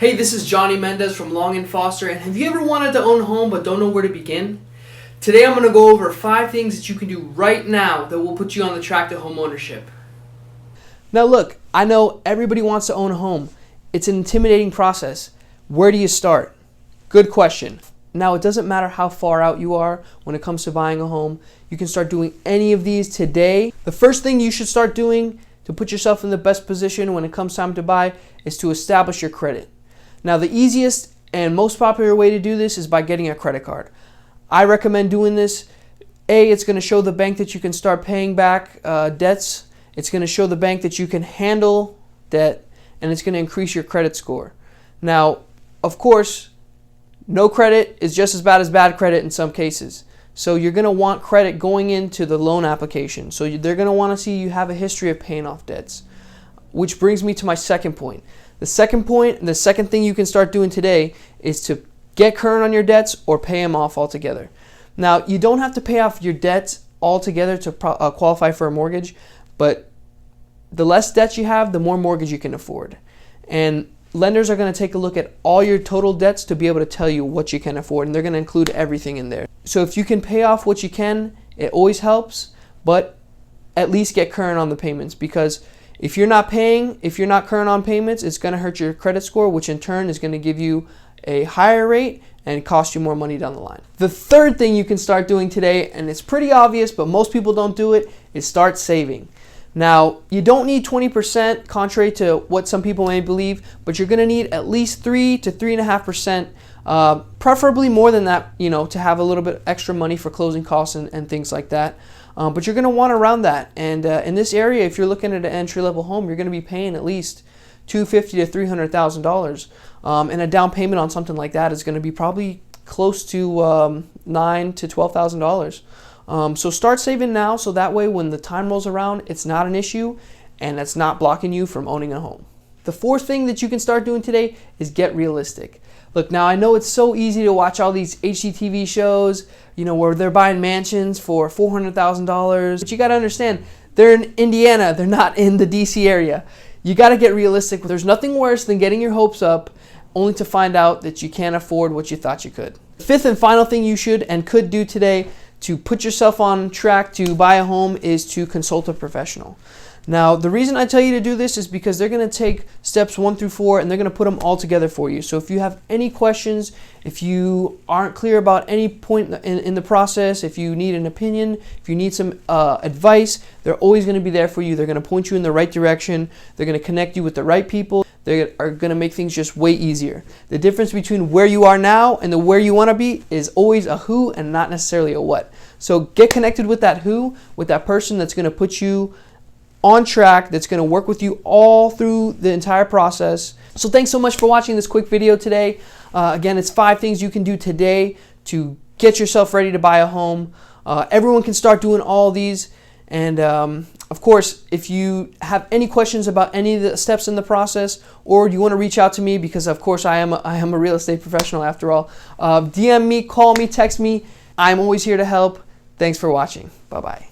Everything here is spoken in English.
Hey, this is Johnny Mendez from Long & Foster, and have you ever wanted to own a home but don't know where to begin? Today I'm going to go over 5 things that you can do right now that will put you on the track to home ownership. Now look, I know everybody wants to own a home. It's an intimidating process. Where do you start? Good question. Now it doesn't matter how far out you are when it comes to buying a home. You can start doing any of these today. The first thing you should start doing to put yourself in the best position when it comes time to buy is to establish your credit. Now the easiest and most popular way to do this is by getting a credit card. I recommend doing this. It's going to show the bank that you can start paying back debts. It's going to show the bank that you can handle debt, and it's going to increase your credit score. Now, of course, no credit is just as bad credit in some cases. So you're going to want credit going into the loan application. So they're going to want to see you have a history of paying off debts. Which brings me to my second point. The second thing you can start doing today is to get current on your debts or pay them off altogether. Now, you don't have to pay off your debts altogether to qualify for a mortgage, but the less debt you have, the more mortgage you can afford. And lenders are going to take a look at all your total debts to be able to tell you what you can afford, and they're going to include everything in there. So if you can pay off what you can, it always helps, but at least get current on the payments, because if you're not current on payments, it's going to hurt your credit score, which in turn is going to give you a higher rate and cost you more money down the line. The third thing you can start doing today, and it's pretty obvious, but most people don't do it, is start saving. Now, you don't need 20%, contrary to what some people may believe, but you're going to need at least 3 to 3.5%, preferably more than that, to have a little bit extra money for closing costs and things like that. But you're going to want around that. And in this area, if you're looking at an entry-level home, you're going to be paying at least $250,000 to $300,000. And a down payment on something like that is going to be probably close to $9,000 to $12,000. So start saving now, so that way when the time rolls around, it's not an issue and it's not blocking you from owning a home. The fourth thing that you can start doing today is get realistic. Look, now I know it's so easy to watch all these HGTV shows, where they're buying mansions for $400,000. But you got to understand, they're in Indiana, they're not in the DC area. You got to get realistic. There's nothing worse than getting your hopes up only to find out that you can't afford what you thought you could. The fifth and final thing you should and could do today to put yourself on track to buy a home is to consult a professional. Now, the reason I tell you to do this is because they're going to take steps 1 through 4 and they're going to put them all together for you. So if you have any questions, if you aren't clear about any point in the process, if you need an opinion, if you need some advice, they're always going to be there for you. They're going to point you in the right direction. They're going to connect you with the right people. They are going to make things just way easier. The difference between where you are now and the where you want to be is always a who and not necessarily a what. So get connected with that who, with that person that's going to put you on track, that's going to work with you all through the entire process. So thanks so much for watching this quick video today. Again, it's 5 things you can do today to get yourself ready to buy a home. Everyone can start doing all these. And of course, if you have any questions about any of the steps in the process, or you want to reach out to me, because of course I am a real estate professional after all, DM me, call me, text me. I'm always here to help. Thanks for watching. Bye-bye.